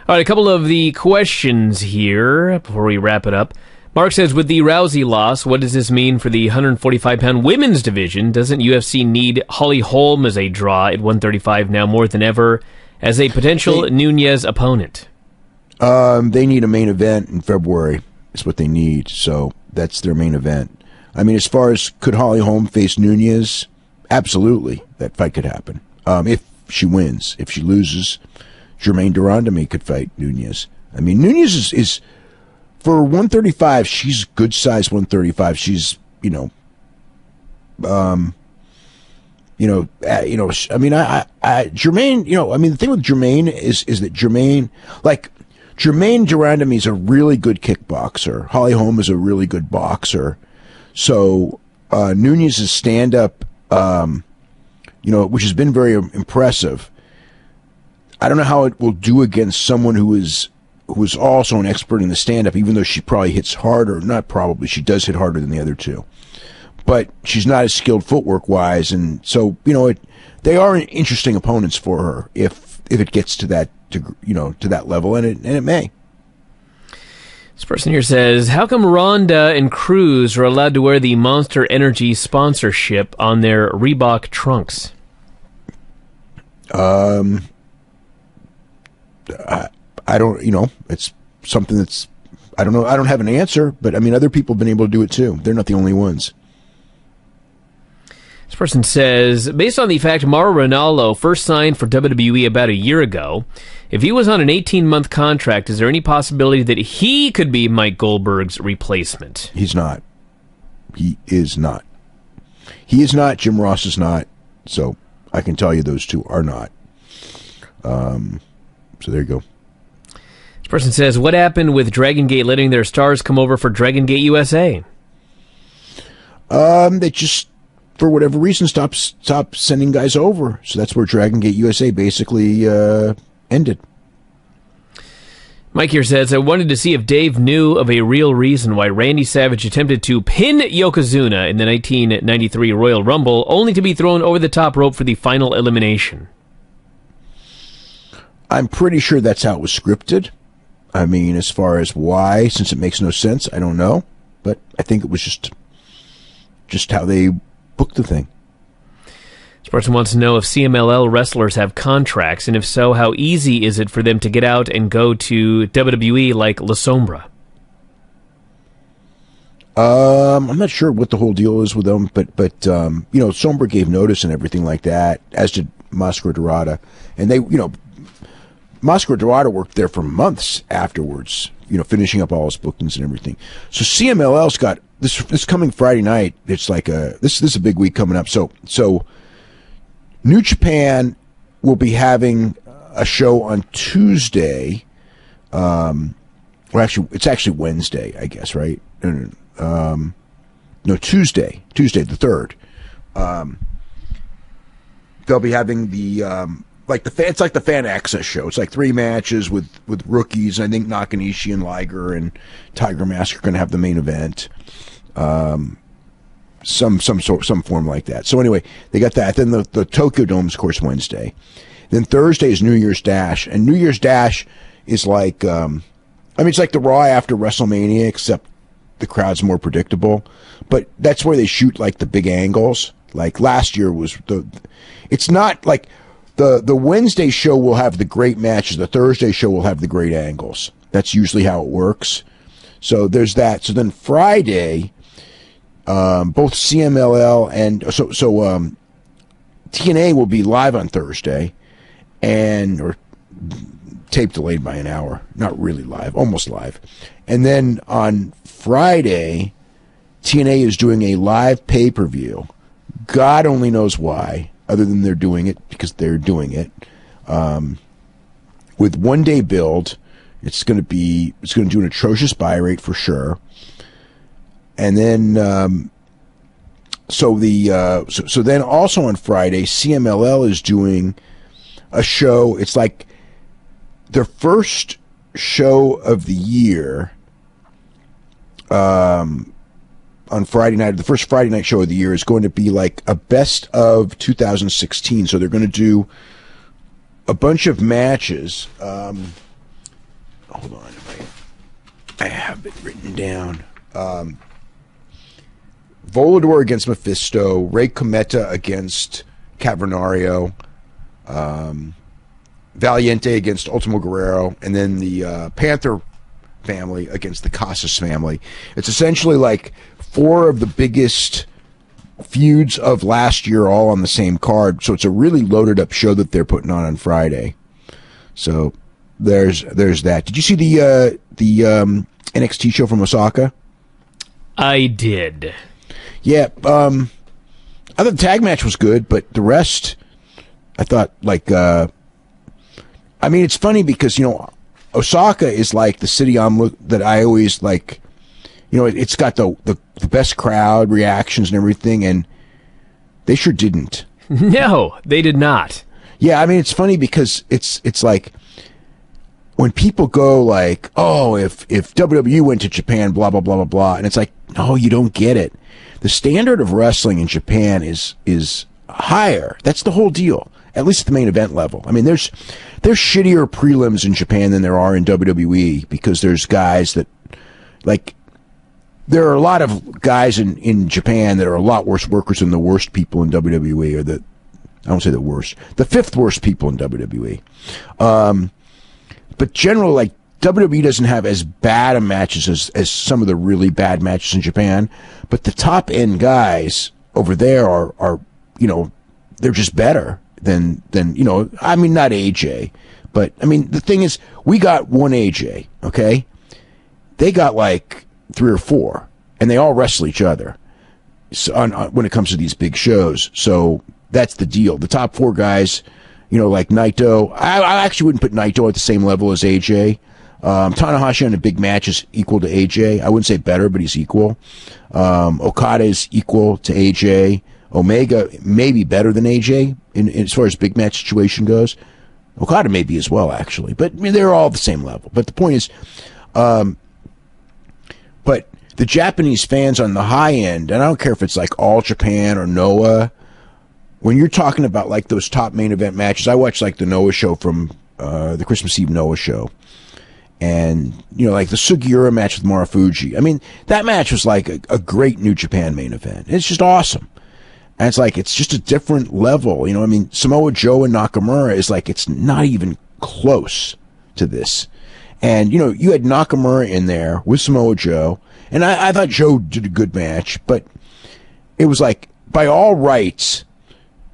right, a couple of the questions here before we wrap it up. Mark says, with the Rousey loss, what does this mean for the 145-pound women's division? Doesn't UFC need Holly Holm as a draw at 135 now more than ever as a potential Nunez opponent? They need a main event in February is what they need, so that's their main event. As far as could Holly Holm face Nunez, absolutely, that fight could happen. If she wins. If she loses, Germaine Durandamy could fight Nunez. Nunez is for 135, she's good size 135. She's, Germaine, the thing with Germaine is that Germaine Durandamy is a really good kickboxer. Holly Holm is a really good boxer. So, Nunez's stand-up, which has been very impressive. I don't know how it will do against someone who is also an expert in the stand-up, even though she probably hits harder. Not probably, she does hit harder than the other two. But she's not as skilled footwork-wise, and so, they are interesting opponents for her if it gets to that, to that level, and it may. This person here says, how come Ronda and Cruz are allowed to wear the Monster Energy sponsorship on their Reebok trunks? I don't, it's something that's, I don't know. I don't have an answer, but other people have been able to do it too. They're not the only ones. This person says, based on the fact Mauro Ranallo first signed for WWE about a year ago, if he was on an 18-month contract, is there any possibility that he could be Mike Goldberg's replacement? He's not. He is not. He is not. Jim Ross is not. So I can tell you those two are not. So there you go. This person says, what happened with Dragon Gate letting their stars come over for Dragon Gate USA? They just, for whatever reason, stopped sending guys over. So that's where Dragon Gate USA basically ended. Mike here says, I wanted to see if Dave knew of a real reason why Randy Savage attempted to pin Yokozuna in the 1993 Royal Rumble, only to be thrown over the top rope for the final elimination. I'm pretty sure that's how it was scripted. As far as why, since it makes no sense, I don't know. But I think it was just how they booked the thing. This person wants to know if CMLL wrestlers have contracts, and if so, how easy is it for them to get out and go to WWE like La Sombra? I'm not sure what the whole deal is with them, but Sombra gave notice and everything like that, as did Mascara Dorada. And they, Mascara Dorada worked there for months afterwards, finishing up all his bookings and everything. So CMLL's got this coming Friday night. It's like this is a big week coming up. So New Japan will be having a show on Tuesday. It's actually Wednesday, I guess, right? No, Tuesday the 3rd. They'll be having the it's like the fan access show. It's like 3 matches with rookies. I think Nakanishi and Liger and Tiger Mask are going to have the main event. Some form like that. So anyway, they got that. Then the Tokyo Dome's, of course, Wednesday. Then Thursday is New Year's Dash, and New Year's Dash is like, it's like the Raw after WrestleMania, except the crowd's more predictable. But that's where they shoot like the big angles. Like last year was it's not like the Wednesday show will have the great matches. The Thursday show will have the great angles. That's usually how it works. So there's that. So then Friday, both CMLL and TNA will be live on Thursday, or tape delayed by an hour. Not really live, almost live. And then on Friday, TNA is doing a live pay-per-view. God only knows why, other than they're doing it because they're doing it. With 1 day build, it's going to do an atrocious buy rate for sure. And then, so then also on Friday, CMLL is doing a show. It's like their first show of the year. On Friday night, the first Friday night show of the year is going to be like a best of 2016. So they're going to do a bunch of matches. Hold on, I have it written down. Volador against Mephisto, Ray Cometa against Cavernario, Valiente against Ultimo Guerrero, and then the Panther family against the Casas family. It's essentially like 4 of the biggest feuds of last year all on the same card. So it's a really loaded up show that they're putting on Friday. So there's that. Did you see the NXT show from Osaka? I did. Yeah. I thought the tag match was good, but the rest, I thought it's funny because, Osaka is like the city that I always like. It's got the best crowd reactions and everything, and they sure didn't. No, they did not. Yeah, it's funny because it's like when people go like, oh, if WWE went to Japan, blah blah blah blah blah, and it's like, no, you don't get it. The standard of wrestling in Japan is higher. That's the whole deal. At least at the main event level. There's shittier prelims in Japan than there are in WWE because there's guys that there are a lot of guys in Japan that are a lot worse workers than the worst people in WWE, or I won't say the worst, the 5th worst people in WWE. But generally, WWE doesn't have as bad of matches as some of the really bad matches in Japan, but the top end guys over there are they're just better than not AJ, but the thing is, we got one AJ, okay? They got like 3 or 4, and they all wrestle each other when it comes to these big shows. So that's the deal. The top 4 guys, like Naito, I actually wouldn't put Naito at the same level as AJ. Tanahashi on a big match is equal to AJ. I wouldn't say better, but he's equal. Okada is equal to AJ. Omega may be better than AJ as far as big match situation goes. Okada may be as well, actually. But they're all the same level. But the point is, but the Japanese fans on the high end, and I don't care if it's like All Japan or Noah, when you're talking about like those top main event matches, I watched like the Noah show from the Christmas Eve Noah show. And, like the Sugiura match with Marufuji. That match was like a great New Japan main event. It's just awesome. And it's just a different level. Samoa Joe and Nakamura is like, it's not even close to this. And, you had Nakamura in there with Samoa Joe. And I thought Joe did a good match, but it was like, by all rights,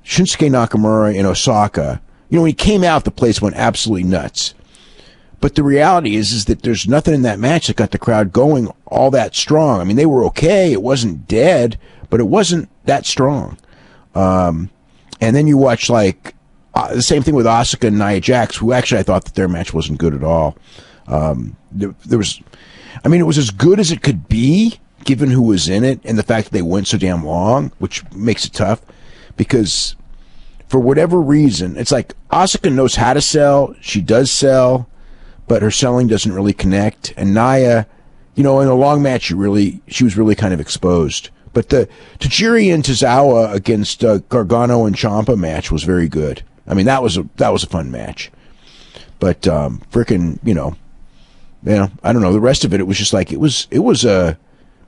Shinsuke Nakamura in Osaka, when he came out, the place went absolutely nuts. But the reality is that there's nothing in that match that got the crowd going all that strong. They were okay. It wasn't dead, but it wasn't that strong. And then you watch the same thing with Asuka and Nia Jax, who actually I thought that their match wasn't good at all. There was, it was as good as it could be given who was in it and the fact that they went so damn long, which makes it tough because for whatever reason, it's like Asuka knows how to sell. She does sell, but her selling doesn't really connect. And Nia, in a long match, she was really kind of exposed. But the Tajiri and Tozawa against Gargano and Ciampa match was very good. That was a fun match. But frickin', I don't know. The rest of it was just like it was a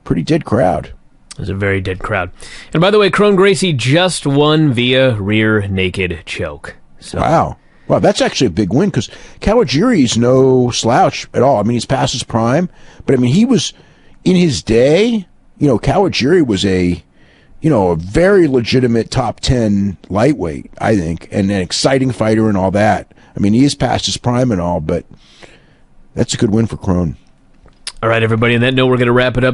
pretty dead crowd. It was a very dead crowd. And by the way, Crone Gracie just won via rear naked choke. So, wow. Wow, that's actually a big win because Kawajiri's no slouch at all. I mean, he's past his prime, but I mean, he was in his day. You know, Kawajiri was a very legitimate top 10 lightweight, I think, and an exciting fighter and all that. I mean, he is past his prime and all, but that's a good win for Crone. All right, everybody. On that note, we're going to wrap it up.